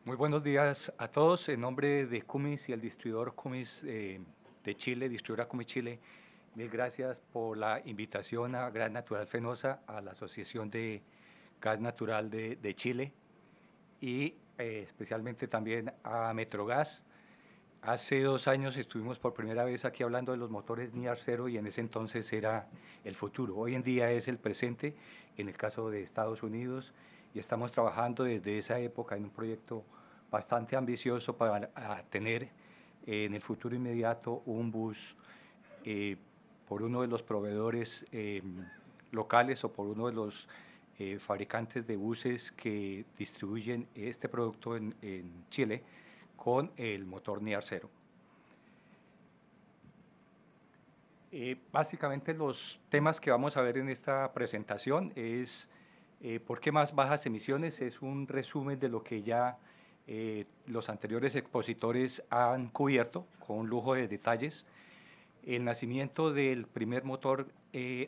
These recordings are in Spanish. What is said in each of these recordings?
Muy buenos días a todos. En nombre de Cumis y el distribuidor Cumis de Chile, distribuidora Cumis Chile, mil gracias por la invitación a Gas Natural Fenosa, a la Asociación de Gas Natural de Chile y especialmente también a Metrogas. Hace 2 años estuvimos por primera vez aquí hablando de los motores NIAR Cero y en ese entonces era el futuro. Hoy en día es el presente en el caso de Estados Unidos y estamos trabajando desde esa época en un proyecto bastante ambicioso para tener en el futuro inmediato un bus eh, por uno de los proveedores locales o por uno de los fabricantes de buses que distribuyen este producto en Chile con el motor NIAR Cero. Básicamente los temas que vamos a ver en esta presentación es ¿por qué más bajas emisiones? Es un resumen de lo que ya los anteriores expositores han cubierto con un lujo de detalles. El nacimiento del primer motor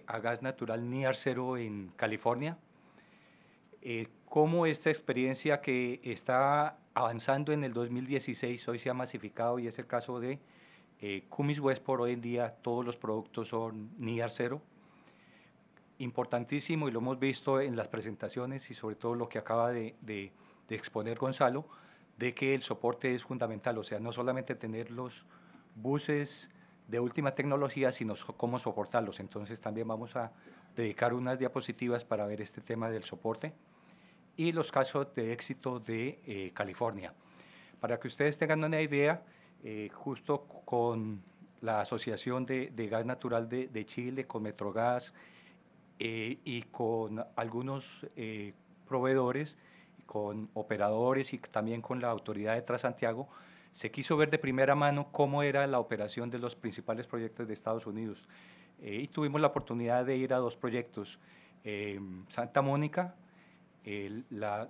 a gas natural NIAR Cero en California, cómo esta experiencia que está avanzando en el 2016 hoy se ha masificado y es el caso de Cumis Westport. Hoy en día todos los productos son NIAR Cero. Importantísimo, y lo hemos visto en las presentaciones y sobre todo lo que acaba de exponer Gonzalo, de que el soporte es fundamental, o sea, no solamente tener los buses de última tecnología, sino cómo soportarlos. Entonces también vamos a dedicar unas diapositivas para ver este tema del soporte y los casos de éxito de California. Para que ustedes tengan una idea, justo con la Asociación de Gas Natural de Chile, con Metrogas y con algunos proveedores, con operadores y también con la autoridad de Transantiago, se quiso ver de primera mano cómo era la operación de los principales proyectos de Estados Unidos. Y tuvimos la oportunidad de ir a dos proyectos, Santa Mónica,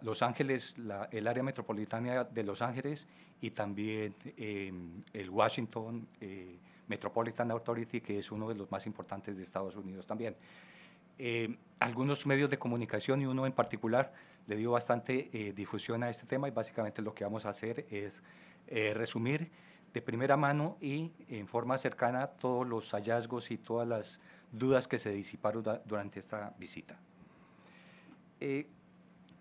Los Ángeles, el área metropolitana de Los Ángeles y también el Washington Metropolitan Authority, que es uno de los más importantes de Estados Unidos también. Algunos medios de comunicación y uno en particular le dio bastante difusión a este tema y básicamente lo que vamos a hacer es resumir de primera mano y en forma cercana todos los hallazgos y todas las dudas que se disiparon durante esta visita.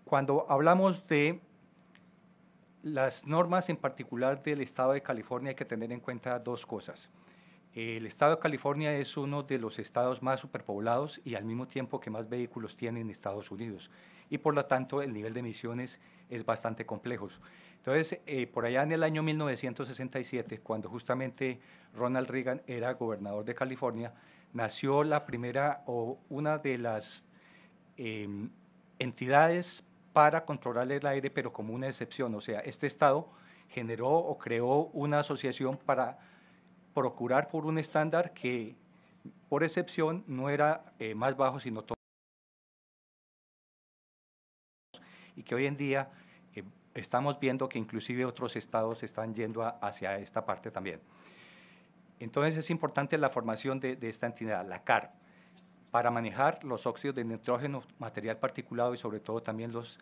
Cuando hablamos de las normas en particular del Estado de California hay que tener en cuenta dos cosas. El Estado de California es uno de los estados más superpoblados y al mismo tiempo que más vehículos tiene en Estados Unidos y por lo tanto el nivel de emisiones es bastante complejo. Entonces, por allá en el año 1967, cuando justamente Ronald Reagan era gobernador de California, nació la primera o una de las entidades para controlar el aire, pero como una excepción. O sea, este estado generó o creó una asociación para procurar por un estándar que, por excepción, no era más bajo, sino todo, y que hoy en día estamos viendo que inclusive otros estados están yendo hacia esta parte también. Entonces es importante la formación de esta entidad, la CAR, para manejar los óxidos de nitrógeno, material particulado y sobre todo también los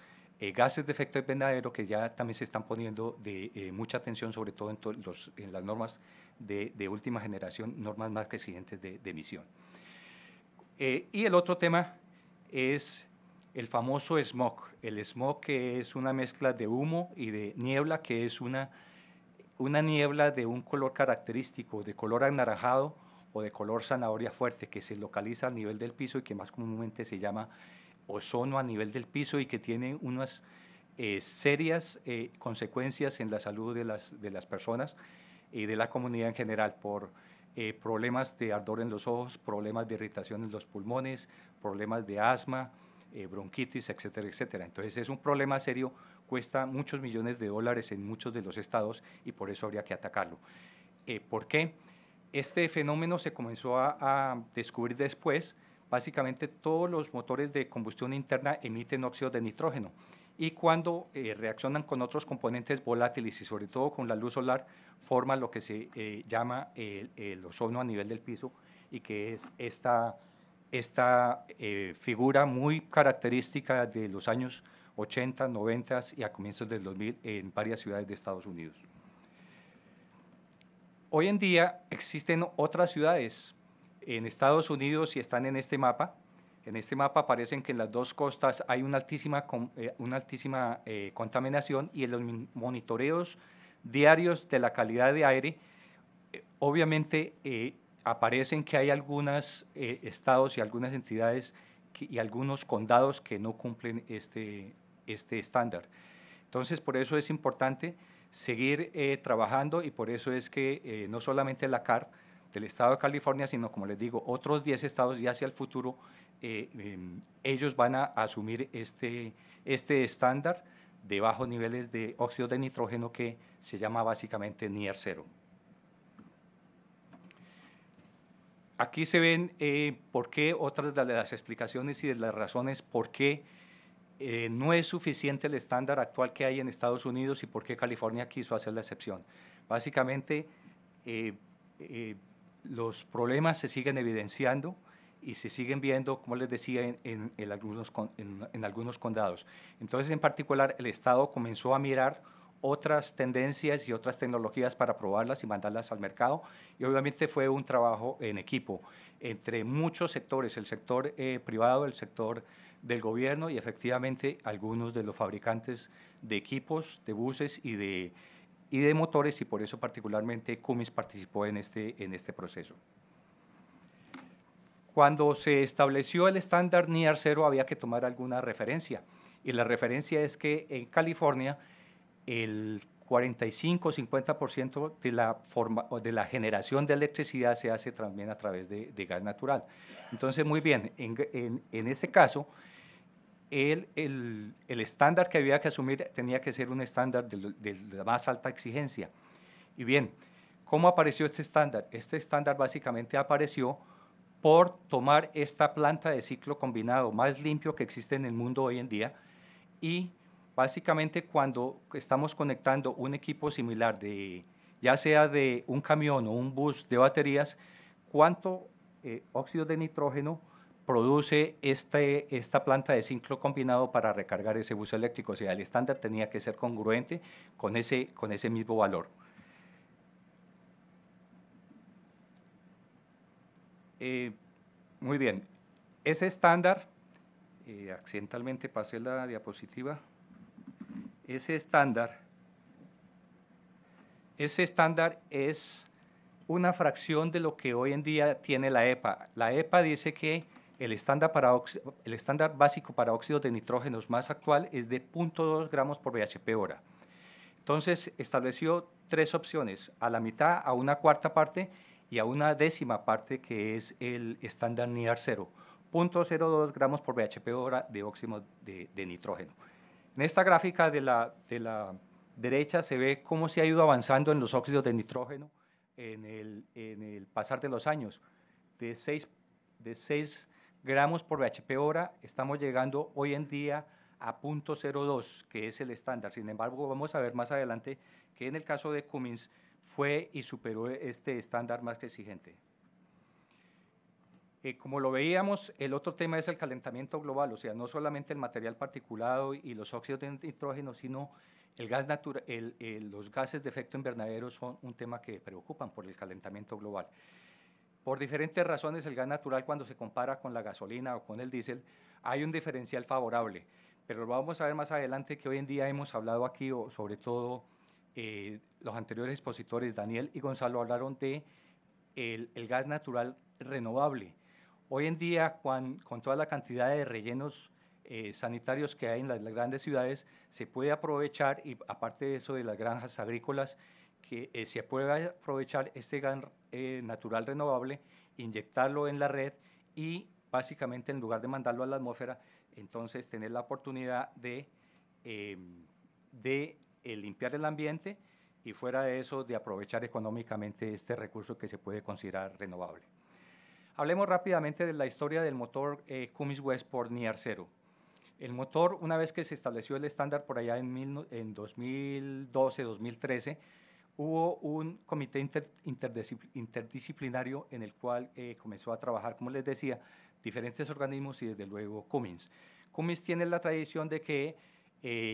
gases de efecto invernadero que ya también se están poniendo de mucha atención, sobre todo en las normas de última generación, normas más exigentes de emisión. Y el otro tema es el famoso smog. El smog, que es una mezcla de humo y de niebla, que es una niebla de un color característico, de color anaranjado o de color zanahoria fuerte, que se localiza a nivel del piso y que más comúnmente se llama ozono a nivel del piso y que tiene unas serias consecuencias en la salud de las personas y de la comunidad en general por problemas de ardor en los ojos, problemas de irritación en los pulmones, problemas de asma, bronquitis, etcétera, etcétera. Entonces es un problema serio, cuesta muchos millones de dólares en muchos de los estados y por eso habría que atacarlo. ¿Por qué? Este fenómeno se comenzó a descubrir después. Básicamente todos los motores de combustión interna emiten óxido de nitrógeno y cuando reaccionan con otros componentes volátiles y sobre todo con la luz solar, forman lo que se llama el ozono a nivel del piso y que es esta figura muy característica de los años 80, 90 y a comienzos del 2000 en varias ciudades de Estados Unidos. Hoy en día existen otras ciudades en Estados Unidos y están en este mapa. En este mapa aparecen que en las dos costas hay una altísima contaminación, y en los monitoreos diarios de la calidad de aire, obviamente aparecen que hay algunos estados y algunas entidades y algunos condados que no cumplen este estándar. Entonces, por eso es importante seguir trabajando, y por eso es que no solamente la CAR del Estado de California, sino, como les digo, otros 10 estados ya hacia el futuro, ellos van a asumir este estándar de bajos niveles de óxido de nitrógeno, que se llama básicamente Near Zero. Aquí se ven por qué, otras de las explicaciones y de las razones por qué no es suficiente el estándar actual que hay en Estados Unidos y por qué California quiso hacer la excepción. Básicamente, los problemas se siguen evidenciando y se siguen viendo, como les decía, en algunos condados. Entonces, en particular, el Estado comenzó a mirar otras tendencias y otras tecnologías para probarlas y mandarlas al mercado, y obviamente fue un trabajo en equipo entre muchos sectores, el sector privado, el sector del gobierno y efectivamente algunos de los fabricantes de equipos, de buses y de motores, y por eso particularmente Cummins participó en este proceso. Cuando se estableció el estándar Near Zero había que tomar alguna referencia, y la referencia es que en California el 45-50% de la generación de electricidad se hace también a través de gas natural. Entonces, muy bien, en ese caso, el estándar que había que asumir tenía que ser un estándar de la más alta exigencia. Y bien, ¿cómo apareció este estándar? Este estándar básicamente apareció por tomar esta planta de ciclo combinado más limpio que existe en el mundo hoy en día, y básicamente cuando estamos conectando un equipo similar, ya sea de un camión o un bus de baterías, ¿cuánto óxido de nitrógeno produce esta planta de ciclo combinado para recargar ese bus eléctrico? O sea, el estándar tenía que ser congruente con ese mismo valor. Muy bien, ese estándar, accidentalmente pasé la diapositiva, ese estándar es una fracción de lo que hoy en día tiene la EPA. La EPA dice que el estándar básico para óxidos de nitrógeno más actual es de 0.2 gramos por bhp hora. Entonces, estableció tres opciones: a la mitad, a una cuarta parte y a una décima parte, que es el estándar Near Zero, 0.02 gramos por bhp hora de óxido de nitrógeno. En esta gráfica de la derecha se ve cómo se ha ido avanzando en los óxidos de nitrógeno en el pasar de los años. De 6 gramos por bhp hora estamos llegando hoy en día a 0.02, que es el estándar. Sin embargo, vamos a ver más adelante que en el caso de Cummins fue y superó este estándar más que exigente. Como lo veíamos, el otro tema es el calentamiento global, o sea, no solamente el material particulado y los óxidos de nitrógeno, sino el gas los gases de efecto invernadero son un tema que preocupan por el calentamiento global. Por diferentes razones, el gas natural, cuando se compara con la gasolina o con el diésel, hay un diferencial favorable, pero lo vamos a ver más adelante, que hoy en día hemos hablado aquí, o sobre todo los anteriores expositores, Daniel y Gonzalo, hablaron de el gas natural renovable. Hoy en día, con toda la cantidad de rellenos sanitarios que hay en las grandes ciudades, se puede aprovechar, y aparte de eso de las granjas agrícolas, que se puede aprovechar este gas natural renovable, inyectarlo en la red y básicamente, en lugar de mandarlo a la atmósfera, entonces tener la oportunidad de limpiar el ambiente, y fuera de eso, de aprovechar económicamente este recurso que se puede considerar renovable. Hablemos rápidamente de la historia del motor Cummins Westport Near Zero. El motor, una vez que se estableció el estándar por allá en 2012-2013, hubo un comité interdisciplinario en el cual comenzó a trabajar, como les decía, diferentes organismos y desde luego Cummins. Cummins tiene la tradición de que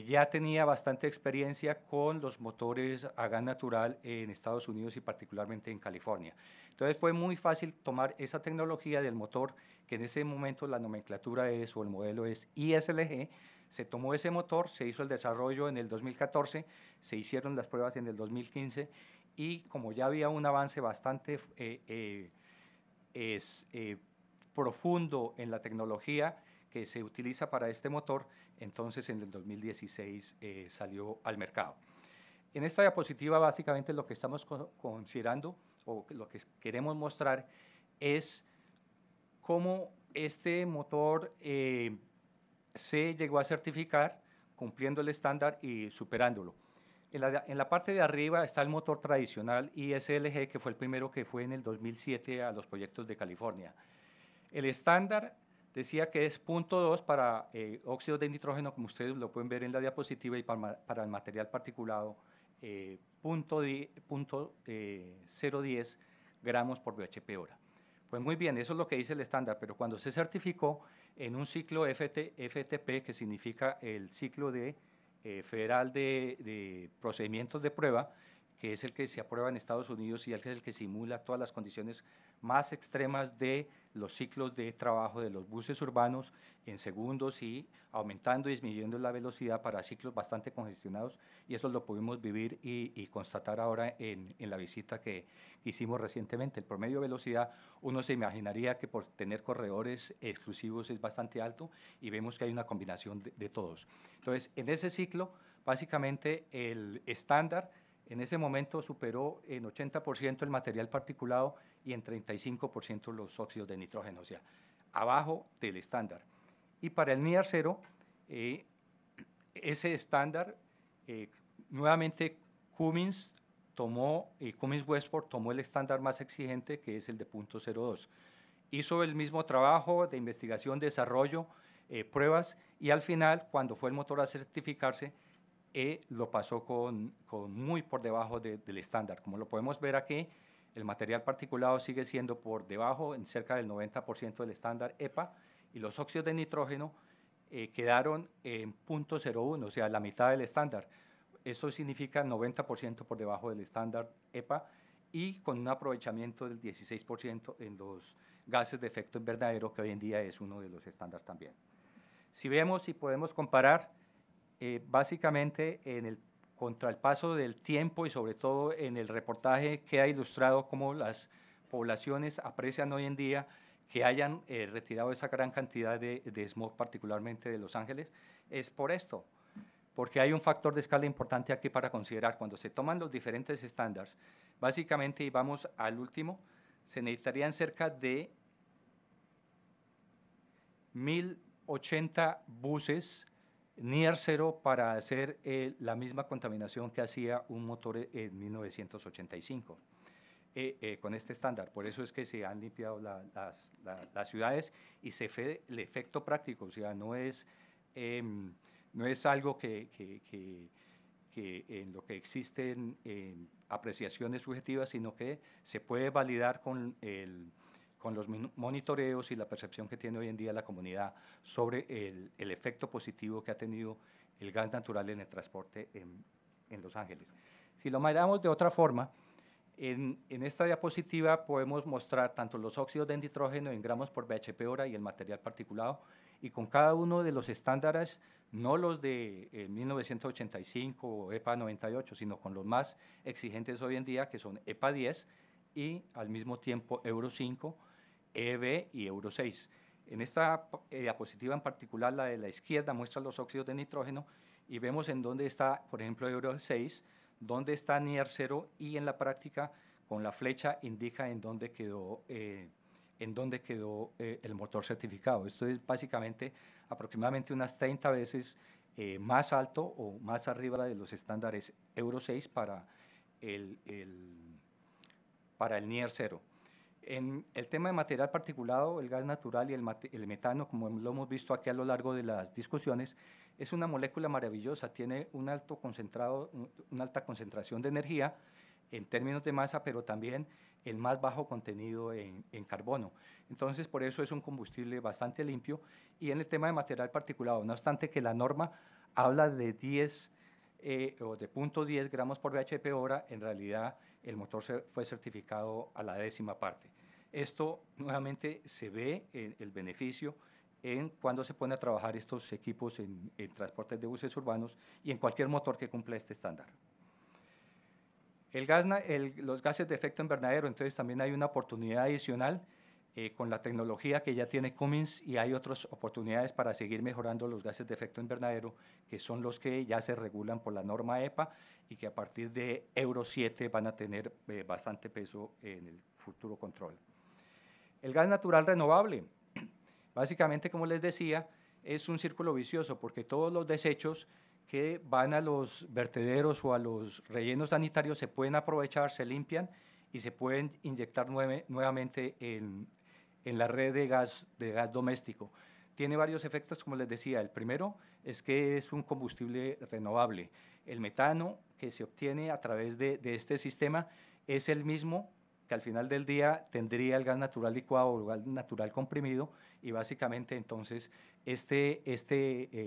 ya tenía bastante experiencia con los motores a gas natural en Estados Unidos y particularmente en California. Entonces fue muy fácil tomar esa tecnología del motor, que en ese momento la nomenclatura es, o el modelo es ISLG. Se tomó ese motor, se hizo el desarrollo en el 2014, se hicieron las pruebas en el 2015 y como ya había un avance bastante profundo en la tecnología que se utiliza para este motor, entonces en el 2016 salió al mercado. En esta diapositiva básicamente lo que estamos considerando o lo que queremos mostrar es cómo este motor se llegó a certificar cumpliendo el estándar y superándolo. En la parte de arriba está el motor tradicional ISLG, que fue el primero que fue en el 2007 a los proyectos de California. El estándar decía que es 0.2 para óxidos de nitrógeno, como ustedes lo pueden ver en la diapositiva, y para el material particulado 0.010 gramos por bhp hora. Pues muy bien, eso es lo que dice el estándar, pero cuando se certificó en un ciclo FTP, que significa el ciclo federal de procedimientos de prueba, que es el que se aprueba en Estados Unidos y es el que simula todas las condiciones más extremas de los ciclos de trabajo de los buses urbanos en segundos y aumentando y disminuyendo la velocidad para ciclos bastante congestionados, y eso lo pudimos vivir y constatar ahora en la visita que hicimos recientemente. El promedio de velocidad, uno se imaginaría que por tener corredores exclusivos es bastante alto, y vemos que hay una combinación de todos. Entonces, en ese ciclo, básicamente el estándar en ese momento superó en 80% el material particulado y en 35% los óxidos de nitrógeno, o sea, abajo del estándar. Y para el NIR 0, ese estándar, nuevamente Cummins Westport tomó el estándar más exigente, que es el de 0.02. Hizo el mismo trabajo de investigación, desarrollo, pruebas, y al final, cuando fue el motor a certificarse, lo pasó con muy por debajo del estándar. Como lo podemos ver aquí, el material particulado sigue siendo por debajo, en cerca del 90% del estándar EPA, y los óxidos de nitrógeno quedaron en 0.01, o sea, la mitad del estándar. Eso significa 90% por debajo del estándar EPA y con un aprovechamiento del 16% en los gases de efecto invernadero, que hoy en día es uno de los estándares también. Si vemos y podemos comparar, básicamente contra el paso del tiempo y sobre todo en el reportaje queda ilustrado cómo las poblaciones aprecian hoy en día que hayan retirado esa gran cantidad de smog, particularmente de Los Ángeles. Es por esto, porque hay un factor de escala importante aquí para considerar. Cuando se toman los diferentes estándares, básicamente, y vamos al último, se necesitarían cerca de 1.080 buses NIR 0 para hacer la misma contaminación que hacía un motor en 1985 con este estándar. Por eso es que se han limpiado las ciudades y se ve el efecto práctico, o sea, no es algo que en lo que existen apreciaciones subjetivas, sino que se puede validar con los monitoreos y la percepción que tiene hoy en día la comunidad sobre el efecto positivo que ha tenido el gas natural en el transporte en Los Ángeles. Si lo miramos de otra forma, en esta diapositiva podemos mostrar tanto los óxidos de nitrógeno en gramos por bhp hora y el material particulado, y con cada uno de los estándares, no los de 1985 o EPA 98, sino con los más exigentes hoy en día, que son EPA 10 y al mismo tiempo Euro 5, EB y Euro 6. En esta diapositiva en particular, la de la izquierda, muestra los óxidos de nitrógeno y vemos en dónde está, por ejemplo, Euro 6, dónde está NIR 0, y en la práctica con la flecha indica en dónde quedó el motor certificado. Esto es básicamente aproximadamente unas 30 veces más alto o más arriba de los estándares Euro 6 para el NIR 0. En el tema de material particulado, el gas natural y el metano, como lo hemos visto aquí a lo largo de las discusiones, es una molécula maravillosa, tiene una alta concentración de energía en términos de masa, pero también el más bajo contenido en carbono. Entonces, por eso es un combustible bastante limpio. Y en el tema de material particulado, no obstante que la norma habla de 10 o de 0.10 gramos por bhp hora, en realidad el motor fue certificado a la 10ª parte. Esto nuevamente se ve el beneficio en cuando se pone a trabajar estos equipos en transportes de buses urbanos y en cualquier motor que cumpla este estándar. Los gases de efecto invernadero, entonces también hay una oportunidad adicional con la tecnología que ya tiene Cummins, y hay otras oportunidades para seguir mejorando los gases de efecto invernadero, que son los que ya se regulan por la norma EPA y que a partir de Euro 7 van a tener bastante peso en el futuro control. El gas natural renovable, básicamente, como les decía, es un círculo vicioso, porque todos los desechos que van a los vertederos o a los rellenos sanitarios se pueden aprovechar, se limpian y se pueden inyectar nuevamente en la red de gas doméstico. Tiene varios efectos, como les decía. El primero es que es un combustible renovable. El metano que se obtiene a través de este sistema es el mismo que al final del día tendría el gas natural licuado o el gas natural comprimido, y básicamente entonces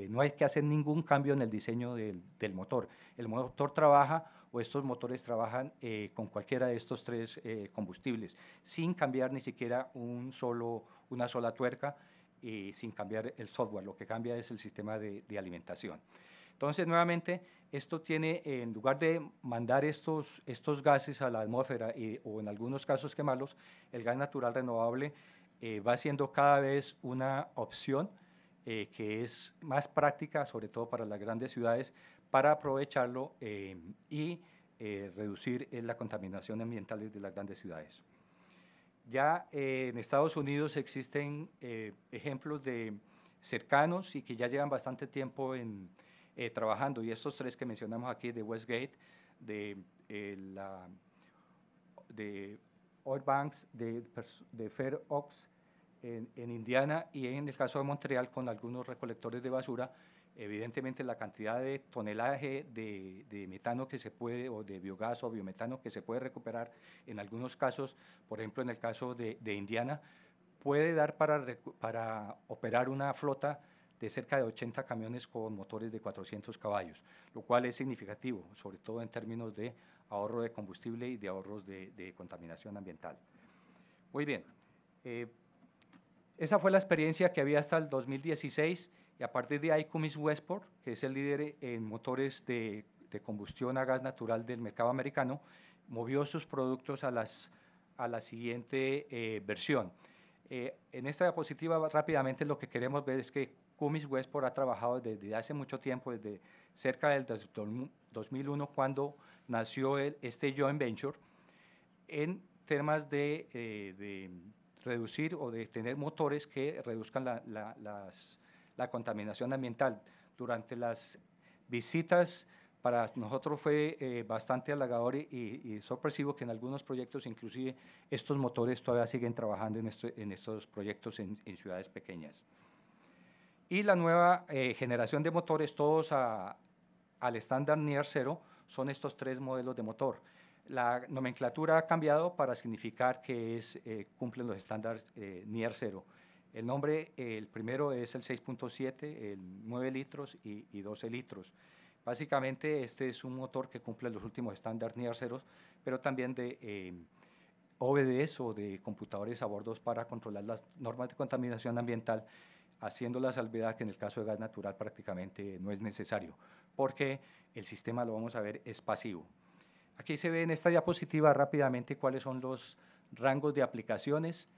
no hay que hacer ningún cambio en el diseño del motor. El motor trabaja, o estos motores trabajan con cualquiera de estos tres combustibles, sin cambiar ni siquiera una sola tuerca y sin cambiar el software. Lo que cambia es el sistema de alimentación. Entonces, nuevamente, esto tiene, en lugar de mandar estos gases a la atmósfera o en algunos casos quemarlos, el gas natural renovable va siendo cada vez una opción que es más práctica, sobre todo para las grandes ciudades, para aprovecharlo y reducir la contaminación ambiental de las grandes ciudades. Ya en Estados Unidos existen ejemplos de cercanos y que ya llevan bastante tiempo trabajando, y estos tres que mencionamos aquí, de Westgate, de Oil Banks, de Fair Oaks en Indiana, y en el caso de Montreal con algunos recolectores de basura. Evidentemente la cantidad de tonelaje de metano que se puede, o de biogás o biometano que se puede recuperar en algunos casos, por ejemplo en el caso de Indiana, puede dar para operar una flota de cerca de 80 camiones con motores de 400 caballos, lo cual es significativo, sobre todo en términos de ahorro de combustible y de ahorros de contaminación ambiental. Muy bien, esa fue la experiencia que había hasta el 2016, y a partir de ahí Cummins Westport, que es el líder en motores de combustión a gas natural del mercado americano, movió sus productos a la siguiente versión. En esta diapositiva rápidamente lo que queremos ver es que Cummins Westport ha trabajado desde hace mucho tiempo, desde cerca del 2001, cuando nació este joint venture, en temas de reducir o de tener motores que reduzcan la contaminación ambiental. Durante las visitas, para nosotros fue bastante halagador y sorpresivo que en algunos proyectos, inclusive, estos motores todavía siguen trabajando en estos proyectos en ciudades pequeñas. Y la nueva generación de motores, todos al estándar Near Zero, son estos tres modelos de motor. La nomenclatura ha cambiado para significar que cumplen los estándares Near Zero. El nombre, el primero es el 6.7, el 9 litros y 12 litros. Básicamente, este es un motor que cumple los últimos estándares Near Zero, pero también de OBDs o de computadores a bordo para controlar las normas de contaminación ambiental, haciendo la salvedad que en el caso de gas natural prácticamente no es necesario, porque el sistema, lo vamos a ver, es pasivo. Aquí se ve en esta diapositiva rápidamente cuáles son los rangos de aplicaciones.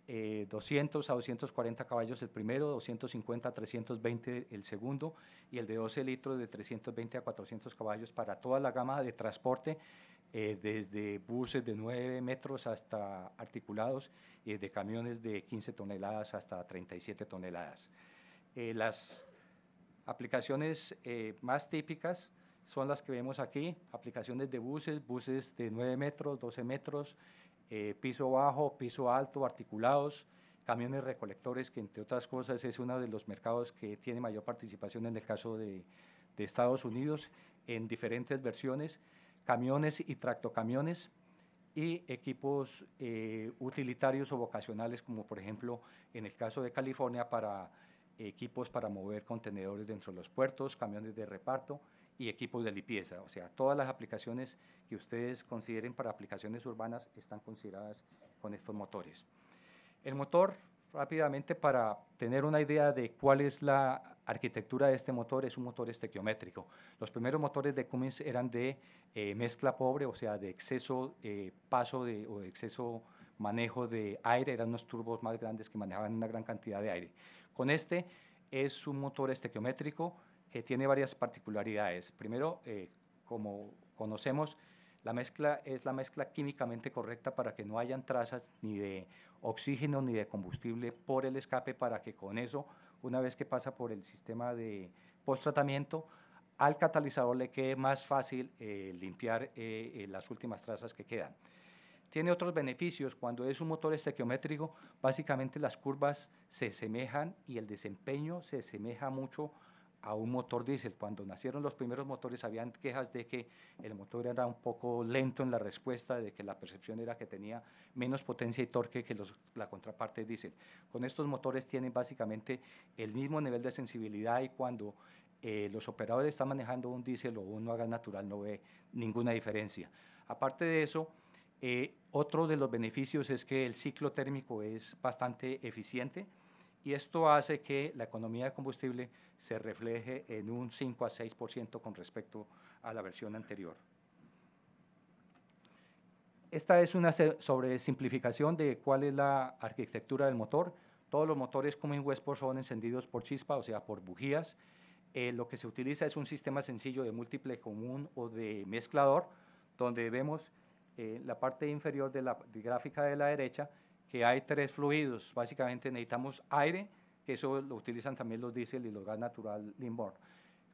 200 a 240 caballos el primero, 250 a 320 el segundo, y el de 12 litros de 320 a 400 caballos para toda la gama de transporte, desde buses de 9 metros hasta articulados, y de camiones de 15 toneladas hasta 37 toneladas. Las aplicaciones más típicas son las que vemos aquí: aplicaciones de buses de 9 metros, 12 metros, piso bajo, piso alto, articulados, camiones recolectores, que entre otras cosas es uno de los mercados que tiene mayor participación en el caso de Estados Unidos, en diferentes versiones, camiones y tractocamiones, y equipos utilitarios o vocacionales, como por ejemplo en el caso de California para equipos para mover contenedores dentro de los puertos, camiones de reparto y equipos de limpieza. O sea, todas las aplicaciones que ustedes consideren para aplicaciones urbanas están consideradas con estos motores. El motor, rápidamente, para tener una idea de cuál es la arquitectura de este motor, es un motor estequiométrico. Los primeros motores de Cummins eran de mezcla pobre, o sea, de exceso o de exceso manejo de aire, eran unos turbos más grandes que manejaban una gran cantidad de aire. Con este es un motor estequiométrico que tiene varias particularidades. Primero, como conocemos, la mezcla es la mezcla químicamente correcta para que no hayan trazas ni de oxígeno ni de combustible por el escape, para que con eso, una vez que pasa por el sistema de post-tratamiento, al catalizador le quede más fácil limpiar las últimas trazas que quedan. Tiene otros beneficios. Cuando es un motor estequiométrico, básicamente las curvas se semejan y el desempeño se asemeja mucho a un motor diésel. Cuando nacieron los primeros motores habían quejas de que el motor era un poco lento en la respuesta, de que la percepción era que tenía menos potencia y torque que la contraparte diésel. Con estos motores tienen básicamente el mismo nivel de sensibilidad, y cuando los operadores están manejando un diésel o un no a gas natural no ve ninguna diferencia. Aparte de eso, otro de los beneficios es que el ciclo térmico es bastante eficiente, y esto hace que la economía de combustible se refleje en un 5 a 6% con respecto a la versión anterior. Esta es una sobresimplificación de cuál es la arquitectura del motor. Todos los motores Cummins Westport son encendidos por chispa, o sea, por bujías. Lo que se utiliza es un sistema sencillo de múltiple común o de mezclador, donde vemos la parte inferior de la gráfica de la derecha, que hay tres fluidos. Básicamente necesitamos aire, que eso lo utilizan también los diésel y los gas natural inborn,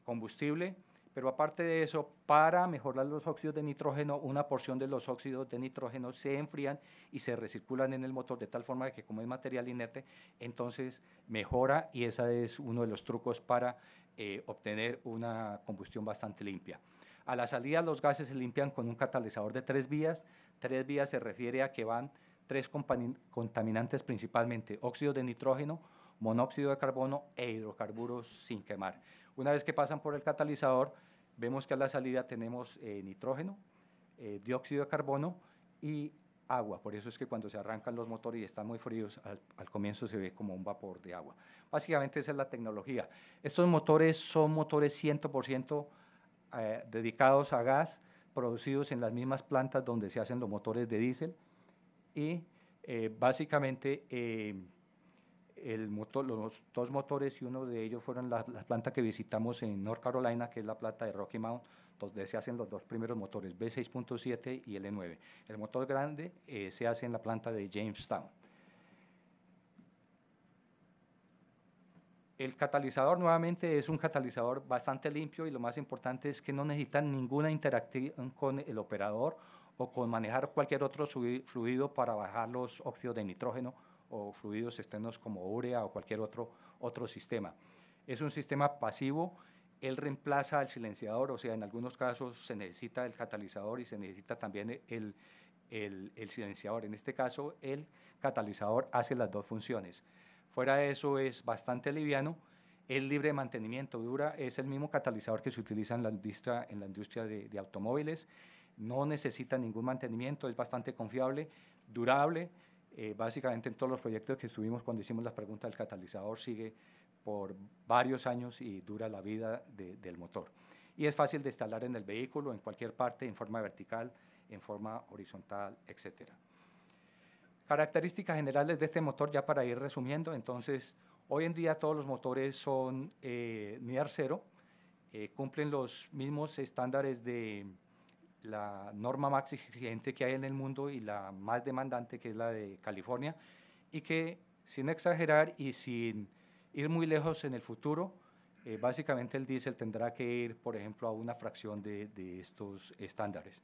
combustible, pero aparte de eso, para mejorar los óxidos de nitrógeno, una porción de los óxidos de nitrógeno se enfrían y se recirculan en el motor, de tal forma que, como es material inerte, entonces mejora, y ese es uno de los trucos para obtener una combustión bastante limpia. A la salida, los gases se limpian con un catalizador de 3 vías. 3 vías se refiere a que van 3 contaminantes principalmente: óxido de nitrógeno, monóxido de carbono e hidrocarburos sin quemar. Una vez que pasan por el catalizador, vemos que a la salida tenemos nitrógeno, dióxido de carbono y agua. Por eso es que cuando se arrancan los motores y están muy fríos, al comienzo se ve como un vapor de agua. Básicamente esa es la tecnología. Estos motores son motores 100% dedicados a gas, producidos en las mismas plantas donde se hacen los motores de diésel, y básicamente los 2 motores, y uno de ellos fueron la planta que visitamos en North Carolina, que es la planta de Rocky Mount, donde se hacen los 2 primeros motores, B6.7 y L9. El motor grande se hace en la planta de Jamestown. El catalizador, nuevamente, es un catalizador bastante limpio, y lo más importante es que no necesitan ninguna interacción con el operador o con manejar cualquier otro fluido para bajar los óxidos de nitrógeno o fluidos externos como urea o cualquier otro sistema. Es un sistema pasivo. Él reemplaza al silenciador, o sea, en algunos casos se necesita el catalizador y se necesita también el silenciador. En este caso, el catalizador hace las 2 funciones. Fuera de eso, es bastante liviano, es libre de mantenimiento, es el mismo catalizador que se utiliza en la industria de automóviles, no necesita ningún mantenimiento, es bastante confiable, durable. Básicamente en todos los proyectos que estuvimos, cuando hicimos las preguntas, el catalizador sigue por varios años y dura la vida del motor. Y es fácil de instalar en el vehículo, en cualquier parte, en forma vertical, en forma horizontal, etcétera. Características generales de este motor, ya para ir resumiendo. Entonces, hoy en día todos los motores son NEAR 0, cumplen los mismos estándares de la norma más exigente que hay en el mundo y la más demandante, que es la de California, y que, sin exagerar y sin ir muy lejos en el futuro, básicamente el diésel tendrá que ir, por ejemplo, a una fracción de estos estándares.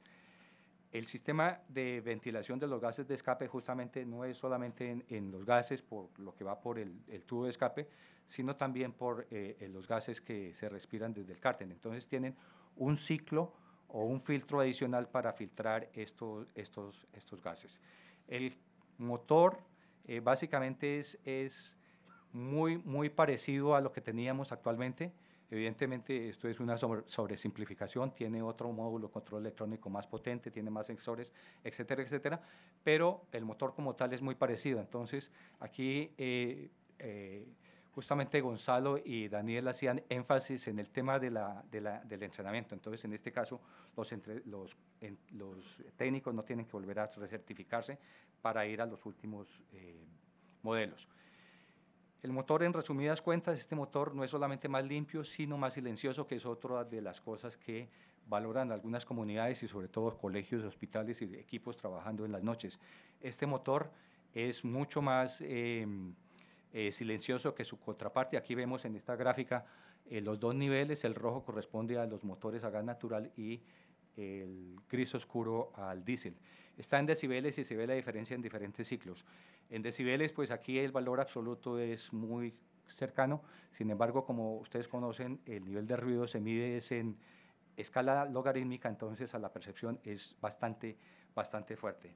El sistema de ventilación de los gases de escape justamente no es solamente en los gases, por lo que va por el tubo de escape, sino también por los gases que se respiran desde el cárter. Entonces tienen un ciclo o un filtro adicional para filtrar estos gases. El motor básicamente es muy parecido a lo que teníamos actualmente. Evidentemente, esto es una sobresimplificación, tiene otro módulo de control electrónico más potente, tiene más sensores, etcétera, etcétera, pero el motor como tal es muy parecido. Entonces, aquí justamente Gonzalo y Daniel hacían énfasis en el tema del entrenamiento. Entonces, en este caso, los técnicos no tienen que volver a recertificarse para ir a los últimos modelos. El motor, en resumidas cuentas, este motor no es solamente más limpio, sino más silencioso, que es otra de las cosas que valoran algunas comunidades y sobre todo colegios, hospitales y equipos trabajando en las noches. Este motor es mucho más silencioso que su contraparte. Aquí vemos en esta gráfica los dos niveles. El rojo corresponde a los motores a gas natural y el gris oscuro al diésel. Está en decibeles y se ve la diferencia en diferentes ciclos. En decibeles, pues aquí el valor absoluto es muy cercano. Sin embargo, como ustedes conocen, el nivel de ruido se mide en escala logarítmica, entonces a la percepción es bastante fuerte.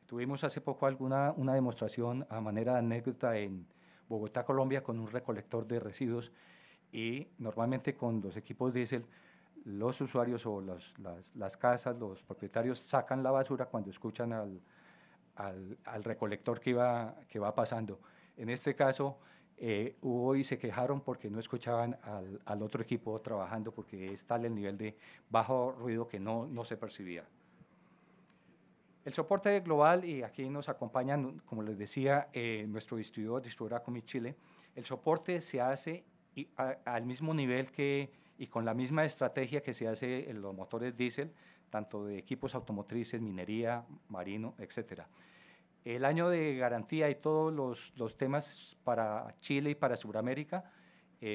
Tuvimos hace poco una demostración a manera de anécdota en Bogotá, Colombia, con un recolector de residuos, y normalmente con los equipos diésel los usuarios o las casas, los propietarios sacan la basura cuando escuchan al recolector que va pasando. En este caso, hubo y se quejaron porque no escuchaban al otro equipo trabajando, porque es tal el nivel de bajo ruido que no se percibía. El soporte global, y aquí nos acompañan, como les decía, nuestro distribuidor Acomi Chile. El soporte se hace al mismo nivel y con la misma estrategia que se hace en los motores diésel, tanto de equipos automotrices, minería, marino, etcétera. El año de garantía y todos los temas para Chile y para Sudamérica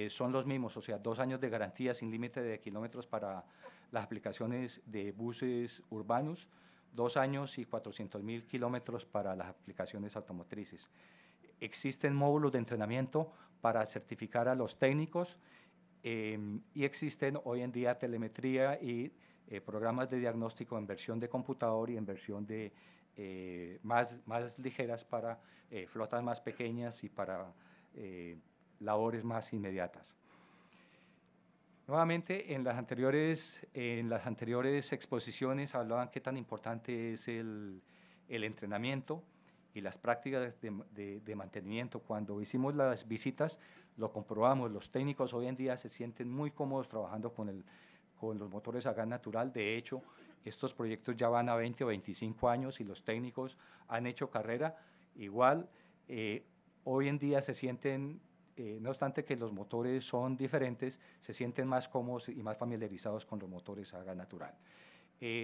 son los mismos, o sea, 2 años de garantía sin límite de kilómetros para las aplicaciones de buses urbanos, 2 años y 400.000 kilómetros para las aplicaciones automotrices. Existen módulos de entrenamiento para certificar a los técnicos y existen hoy en día telemetría y programas de diagnóstico en versión de computador y en versión de más ligeras para flotas más pequeñas y para labores más inmediatas. Nuevamente, en las anteriores exposiciones hablaban qué tan importante es el entrenamiento y las prácticas de mantenimiento. Cuando hicimos las visitas, lo comprobamos. Los técnicos hoy en día se sienten muy cómodos trabajando con los motores a gas natural. De hecho, estos proyectos ya van a 20 o 25 años y los técnicos han hecho carrera. Igual, hoy en día se sienten, no obstante que los motores son diferentes, se sienten más cómodos y más familiarizados con los motores a gas natural.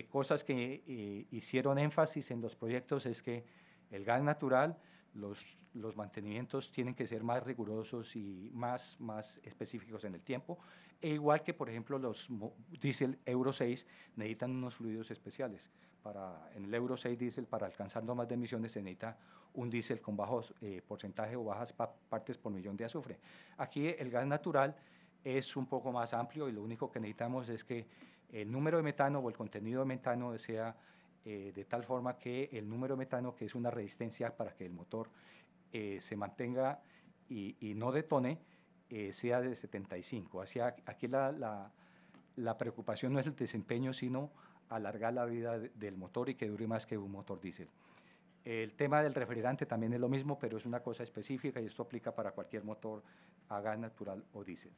Cosas que hicieron énfasis en los proyectos es que el gas natural, los mantenimientos tienen que ser más rigurosos y más específicos en el tiempo, e igual que, por ejemplo, los diésel Euro 6 necesitan unos fluidos especiales. En el Euro 6 diésel, para alcanzar normas de emisiones, se necesita un diésel con bajos porcentaje o bajas partes por millón de azufre. Aquí el gas natural es un poco más amplio y lo único que necesitamos es que el número de metano o el contenido de metano sea de tal forma que el número de metano, que es una resistencia para que el motor se mantenga y no detone, sea de 75. Aquí la preocupación no es el desempeño, sino alargar la vida del motor y que dure más que un motor diésel. El tema del refrigerante también es lo mismo, pero es una cosa específica y esto aplica para cualquier motor a gas natural o diésel.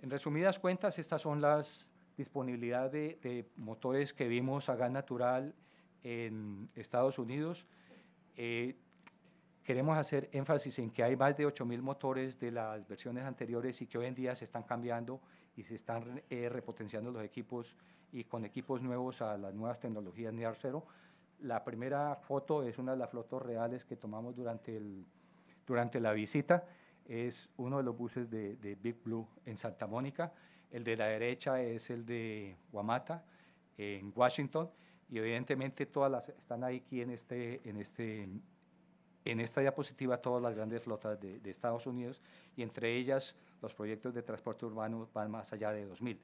En resumidas cuentas, estas son las disponibilidad de motores que vimos a gas natural en Estados Unidos. Queremos hacer énfasis en que hay más de 8.000 motores de las versiones anteriores y que hoy en día se están cambiando y se están repotenciando los equipos y con equipos nuevos a las nuevas tecnologías Near Zero. La primera foto es una de las fotos reales que tomamos durante la visita. Es uno de los buses de Big Blue en Santa Mónica. El de la derecha es el de Guamata, en Washington, y evidentemente todas están aquí en esta diapositiva todas las grandes flotas de Estados Unidos, y entre ellas los proyectos de transporte urbano van más allá de 2.000.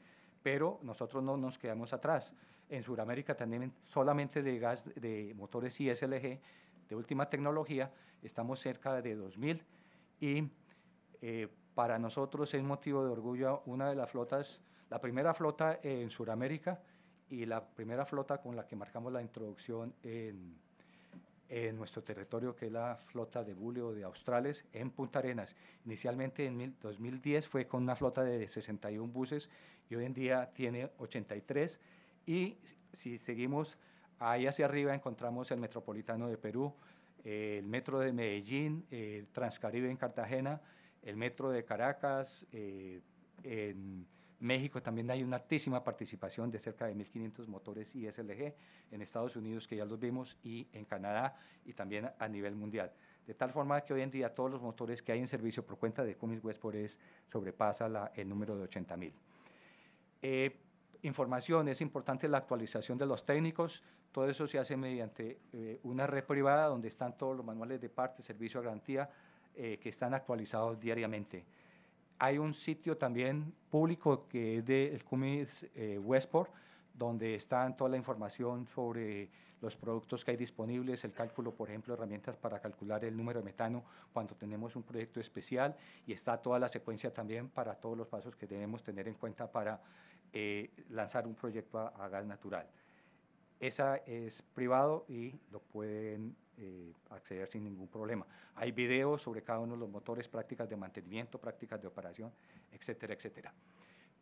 pero nosotros no nos quedamos atrás. En Sudamérica también solamente de gas de motores ISLG de última tecnología estamos cerca de 2.000 y para nosotros es motivo de orgullo una de las flotas, la primera flota en Sudamérica y la primera flota con la que marcamos la introducción en nuestro territorio, que es la flota de Buleo de Australes en Punta Arenas. Inicialmente en 2010 fue con una flota de 61 buses y hoy en día tiene 83, y si seguimos ahí hacia arriba encontramos el Metropolitano de Perú, el Metro de Medellín, el Transcaribe en Cartagena, el Metro de Caracas, en México también hay una altísima participación de cerca de 1.500 motores ISLG, en Estados Unidos, que ya los vimos, y en Canadá, y también a nivel mundial. De tal forma que hoy en día todos los motores que hay en servicio por cuenta de Cummins Westport sobrepasa el número de 80.000. Información, es importante la actualización de los técnicos, todo eso se hace mediante una red privada donde están todos los manuales de parte, servicio de garantía, que están actualizados diariamente. Hay un sitio también público que es del Cummins Westport, donde está toda la información sobre los productos que hay disponibles, el cálculo, por ejemplo, herramientas para calcular el número de metano cuando tenemos un proyecto especial, y está toda la secuencia también para todos los pasos que debemos tener en cuenta para lanzar un proyecto a gas natural. Esa es privado y lo pueden acceder sin ningún problema. Hay videos sobre cada uno de los motores, prácticas de mantenimiento, prácticas de operación, etcétera, etcétera.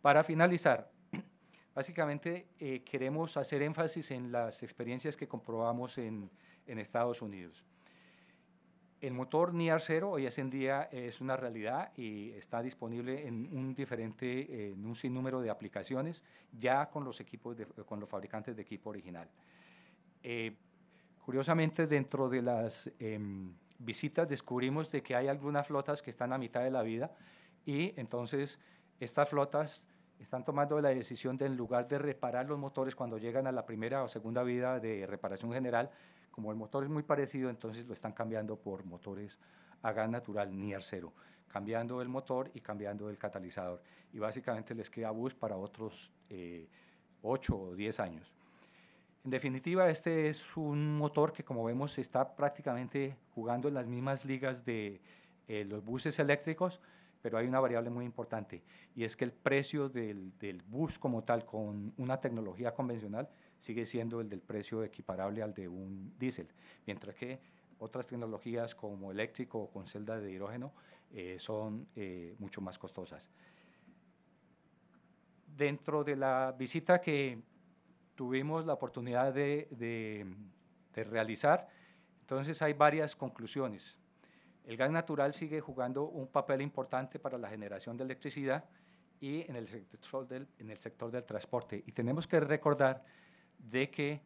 Para finalizar, básicamente queremos hacer énfasis en las experiencias que comprobamos en Estados Unidos. El motor NIAR 0 hoy en día es una realidad y está disponible en un sinnúmero de aplicaciones, ya con los con los fabricantes de equipo original. Curiosamente, dentro de las visitas descubrimos de que hay algunas flotas que están a mitad de la vida, y entonces estas flotas están tomando la decisión de, en lugar de reparar los motores cuando llegan a la primera o segunda vida de reparación general, como el motor es muy parecido, entonces lo están cambiando por motores a gas natural NIAR 0, cambiando el motor y cambiando el catalizador. Y básicamente les queda bus para otros 8 o 10 años. En definitiva, este es un motor que, como vemos, está prácticamente jugando en las mismas ligas de los buses eléctricos, pero hay una variable muy importante, y es que el precio del bus como tal, con una tecnología convencional, sigue siendo el del precio equiparable al de un diésel, mientras que otras tecnologías como eléctrico o con celda de hidrógeno son mucho más costosas. Dentro de la visita que tuvimos la oportunidad de realizar, entonces hay varias conclusiones. El gas natural sigue jugando un papel importante para la generación de electricidad y en el sector del transporte. Y tenemos que recordar de que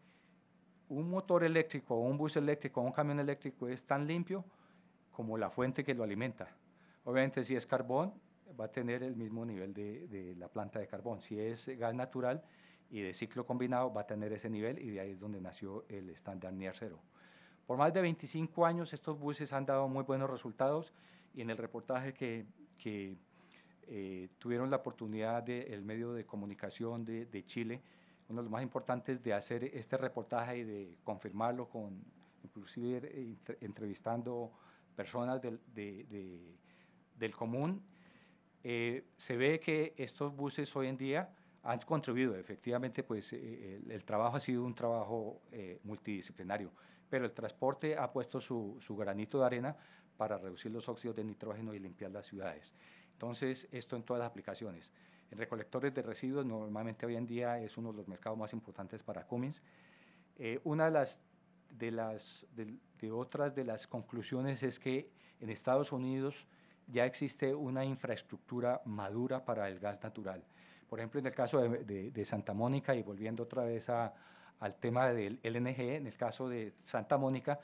un motor eléctrico, o un bus eléctrico, o un camión eléctrico es tan limpio como la fuente que lo alimenta. Obviamente, si es carbón, va a tener el mismo nivel de la planta de carbón. Si es gas natural y de ciclo combinado, va a tener ese nivel, y de ahí es donde nació el estándar NIAR 0. Por más de 25 años estos buses han dado muy buenos resultados, y en el reportaje que tuvieron la oportunidad del medio de comunicación de Chile, uno de los más importantes de hacer este reportaje y de confirmarlo, inclusive entrevistando personas del común, se ve que estos buses hoy en día han contribuido. Efectivamente, pues el trabajo ha sido un trabajo multidisciplinario, pero el transporte ha puesto su granito de arena para reducir los óxidos de nitrógeno y limpiar las ciudades. Entonces, esto en todas las aplicaciones. En recolectores de residuos, normalmente hoy en día es uno de los mercados más importantes para Cummins. Una de otras de las conclusiones es que en Estados Unidos ya existe una infraestructura madura para el gas natural. Por ejemplo, en el caso de Santa Mónica, y volviendo otra vez al tema del LNG, en el caso de Santa Mónica,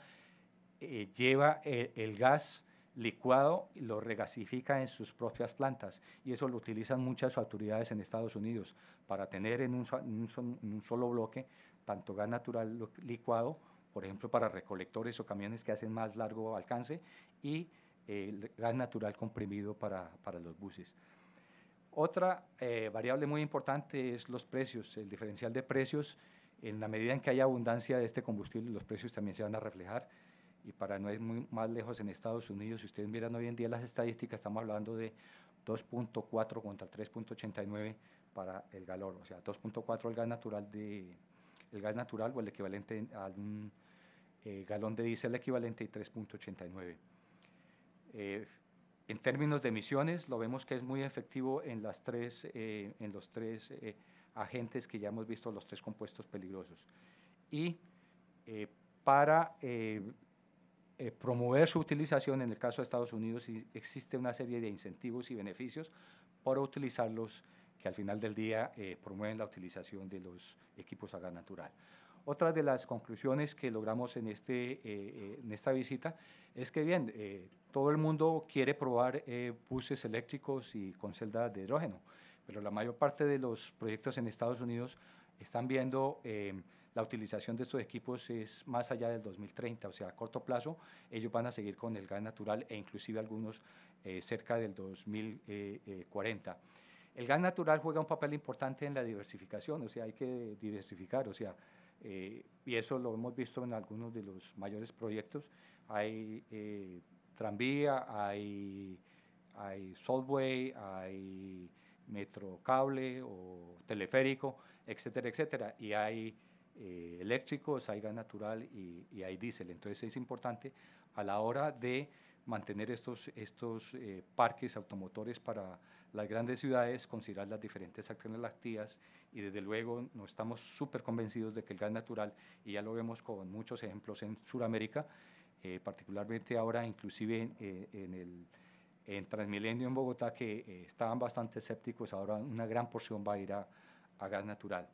lleva el gas licuado y lo regasifica en sus propias plantas, y eso lo utilizan muchas autoridades en Estados Unidos para tener en un solo bloque tanto gas natural licuado, por ejemplo, para recolectores o camiones que hacen más largo alcance, y gas natural comprimido para los buses. Otra variable muy importante es los precios, el diferencial de precios. En la medida en que haya abundancia de este combustible, los precios también se van a reflejar. Y para no ir muy más lejos, en Estados Unidos, si ustedes miran hoy en día las estadísticas, estamos hablando de 2.4 contra 3.89 para el galón, o sea, 2.4 el gas natural o el equivalente a un galón de diésel equivalente y 3.89. En términos de emisiones, lo vemos que es muy efectivo en los tres agentes que ya hemos visto, los 3 compuestos peligrosos. Y para promover su utilización, en el caso de Estados Unidos, existe una serie de incentivos y beneficios por utilizarlos, que al final del día promueven la utilización de los equipos a gas natural. Otra de las conclusiones que logramos en esta visita es que, bien, todo el mundo quiere probar buses eléctricos y con celdas de hidrógeno, pero la mayor parte de los proyectos en Estados Unidos están viendo la utilización de estos equipos es más allá del 2030, o sea, a corto plazo ellos van a seguir con el gas natural e inclusive algunos cerca del 2040. El gas natural juega un papel importante en la diversificación, o sea, hay que diversificar, o sea, y eso lo hemos visto en algunos de los mayores proyectos. Hay tranvía, hay subway, hay metrocable o teleférico, etcétera, etcétera, y hay eléctricos, hay gas natural y hay diésel. Entonces es importante a la hora de mantener estos parques automotores para las grandes ciudades, considerar las diferentes alternativas y desde luego no estamos súper convencidos de que el gas natural, y ya lo vemos con muchos ejemplos en Sudamérica, particularmente ahora inclusive en Transmilenio en Bogotá, que estaban bastante escépticos, ahora una gran porción va a ir a gas natural.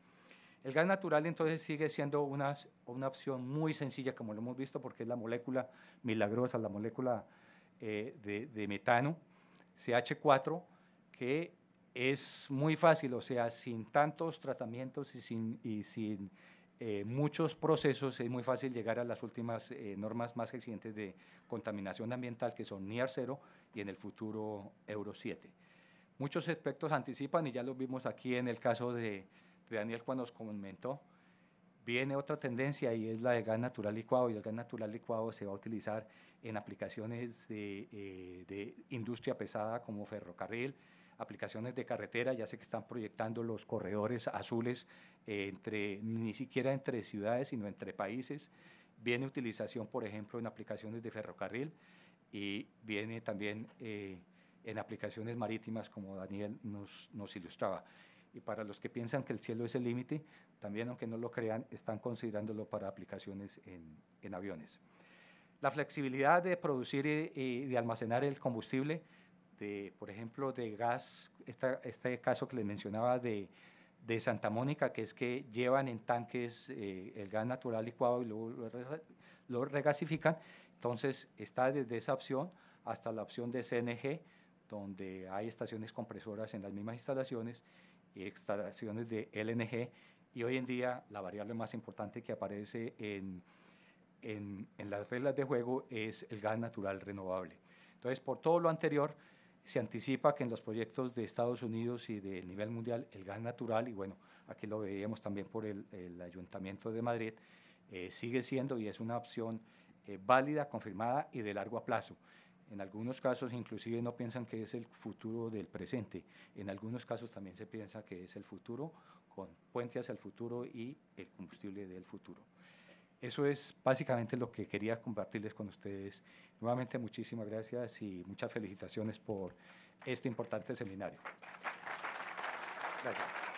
El gas natural entonces sigue siendo una opción muy sencilla, como lo hemos visto, porque es la molécula milagrosa, la molécula de metano, CH4, que es muy fácil, o sea, sin tantos tratamientos y sin muchos procesos, es muy fácil llegar a las últimas normas más exigentes de contaminación ambiental, que son NIR 0 y en el futuro Euro 7. Muchos expertos anticipan, y ya lo vimos aquí en el caso de Daniel cuando nos comentó, viene otra tendencia y es la de gas natural licuado, y el gas natural licuado se va a utilizar en aplicaciones de industria pesada como ferrocarril, aplicaciones de carretera. Ya sé que están proyectando los corredores azules ni siquiera entre ciudades, sino entre países. Viene utilización, por ejemplo, en aplicaciones de ferrocarril y viene también en aplicaciones marítimas, como Daniel nos ilustraba. Y para los que piensan que el cielo es el límite, también, aunque no lo crean, están considerándolo para aplicaciones en aviones. La flexibilidad de producir y de almacenar el combustible, por ejemplo, de gas, este caso que les mencionaba de Santa Mónica, que es que llevan en tanques el gas natural licuado y luego lo regasifican. Entonces, está desde esa opción hasta la opción de CNG, donde hay estaciones compresoras en las mismas instalaciones, y instalaciones de LNG, y hoy en día la variable más importante que aparece en las reglas de juego es el gas natural renovable. Entonces, por todo lo anterior, se anticipa que en los proyectos de Estados Unidos y de nivel mundial, el gas natural, y bueno, aquí lo veíamos también por el Ayuntamiento de Madrid, sigue siendo y es una opción válida, confirmada y de largo plazo. En algunos casos inclusive no piensan que es el futuro del presente, en algunos casos también se piensa que es el futuro, con puente hacia el futuro y el combustible del futuro. Eso es básicamente lo que quería compartirles con ustedes. Nuevamente muchísimas gracias y muchas felicitaciones por este importante seminario. Gracias.